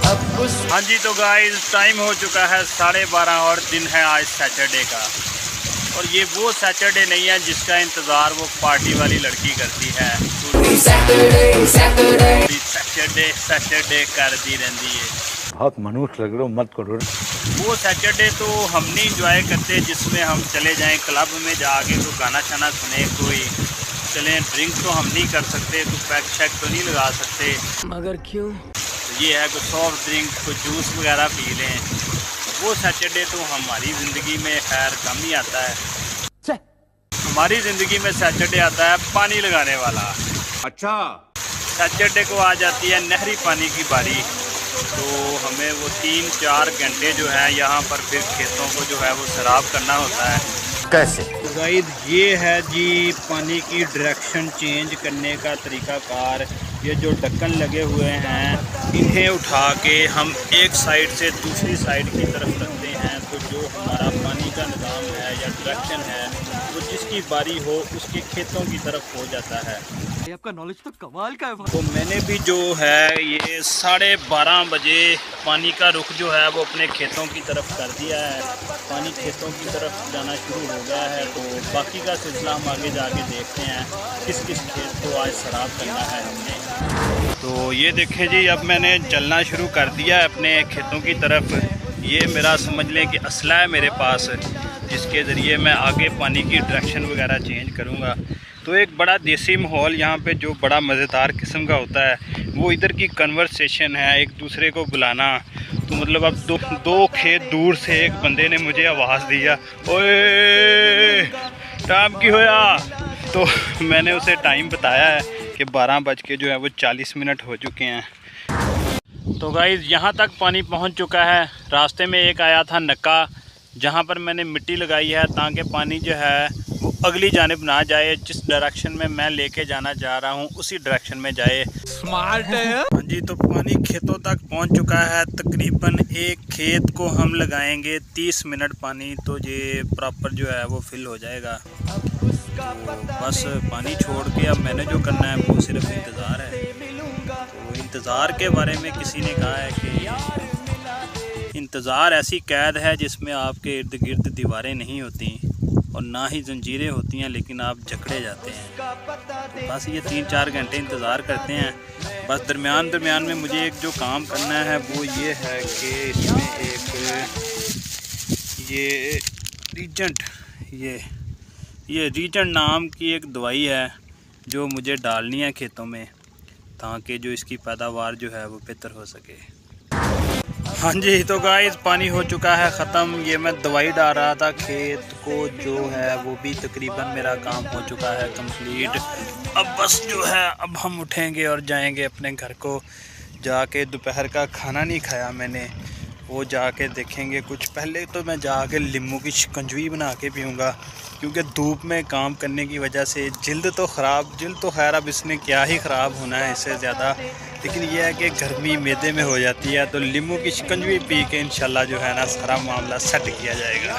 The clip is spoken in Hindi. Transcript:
हाँ जी, तो गाइस टाइम हो चुका है 12:30 और दिन है आज सैटरडे का। और ये वो सैटरडे नहीं है जिसका इंतज़ार वो पार्टी वाली लड़की करती है, सैटरडे करती रहती है। बहुत मनुष्य लग रहे हो, मत करो। वो सैटरडे तो हम नहीं इंजॉय करते जिसमें हम चले जाएं क्लब में जाके तो गाना शाना सुने, कोई चलें ड्रिंक तो हम नहीं कर सकते, तो पैक शैक तो नहीं लगा सकते। मगर क्यों? तो ये है कोई सॉफ्ट ड्रिंक, कोई जूस वगैरह पी लें। वो सैटरडे तो हमारी ज़िंदगी में खैर कम ही आता है। हमारी ज़िंदगी में सैटरडे आता है पानी लगाने वाला। अच्छा, सैटरडे को आ जाती है नहरी पानी की बारी, तो हमें वो 3-4 घंटे जो है यहाँ पर फिर खेतों को जो है वो सैराब करना होता है। कैसे? गाइस ये है जी पानी की डायरेक्शन चेंज करने का तरीक़ाकार। ये जो ढक्कन लगे हुए हैं इन्हें उठा के हम एक साइड से दूसरी साइड की तरफ रखते हैं, तो जो हमारा पानी का निज़ाम है या डायरेक्शन है वो जिसकी बारी हो उसके खेतों की तरफ हो जाता है। आपका नॉलेज तो कमाल का है। तो मैंने भी जो है ये 12:30 बजे पानी का रुख जो है वो अपने खेतों की तरफ कर दिया है। पानी खेतों की तरफ जाना शुरू हो गया है, तो बाकी का सिलसिला हम आगे जाके देखते हैं किस किस खेत को आज सैराब करना है हमने। तो ये देखें जी, अब मैंने चलना शुरू कर दिया है अपने खेतों की तरफ। ये मेरा समझ लें कि असला है मेरे पास, जिसके ज़रिए मैं आगे पानी की डायरेक्शन वगैरह चेंज करूँगा। तो एक बड़ा देसी माहौल यहाँ पे जो बड़ा मज़ेदार किस्म का होता है वो इधर की कन्वर्सेशन है, एक दूसरे को बुलाना। तो मतलब अब दो खेत दूर से एक बंदे ने मुझे आवाज़ दिया, ओए टाइम की होया। तो मैंने उसे टाइम बताया है कि 12 बज के जो है वो 40 मिनट हो चुके हैं। तो गाइस यहाँ तक पानी पहुँच चुका है। रास्ते में एक आया था नक्का, जहाँ पर मैंने मिट्टी लगाई है ताकि पानी जो है वो अगली जानिब ना जाए, जिस डायरेक्शन में मैं लेके जाना चाह रहा हूँ उसी डायरेक्शन में जाए। स्मार्ट है। हाँ जी, तो पानी खेतों तक पहुँच चुका है। तकरीबन एक खेत को हम लगाएंगे 30 मिनट पानी, तो ये प्रॉपर जो है वो फिल हो जाएगा। तो बस पानी छोड़ के अब मैंने जो करना है वो सिर्फ इंतज़ार है। तो इंतज़ार के बारे में किसी ने कहा है कि इंतज़ार ऐसी कैद है जिसमें आपके इर्द गिर्द दीवारें नहीं होती और ना ही जंजीरें होती हैं, लेकिन आप जकड़े जाते हैं। तो बस ये 3-4 घंटे इंतज़ार करते हैं। बस दरमियान में मुझे एक जो काम करना है वो ये है कि इसमें एक ये रीजेंट नाम की एक दवाई है जो मुझे डालनी है खेतों में, ताकि जो इसकी पैदावार जो है वो बेहतर हो सके। हाँ जी, तो गाइस पानी हो चुका है ख़त्म। ये मैं दवाई डाल रहा था खेत को, जो है वो भी तकरीबन मेरा काम हो चुका है कंप्लीट। अब बस जो है अब हम उठेंगे और जाएंगे अपने घर को। जाके दोपहर का खाना नहीं खाया मैंने, वो जाके देखेंगे कुछ। पहले तो मैं जाके नींबू की शिकंजवी बना के पीऊँगा, क्योंकि धूप में काम करने की वजह से जल्द तो खैर अब इसने क्या ही ख़राब होना है इससे ज़्यादा, लेकिन यह है कि गर्मी मैदे में हो जाती है। तो नींबू की शिकंजवी पी के इंशाल्लाह जो है ना सारा मामला सेट किया जाएगा।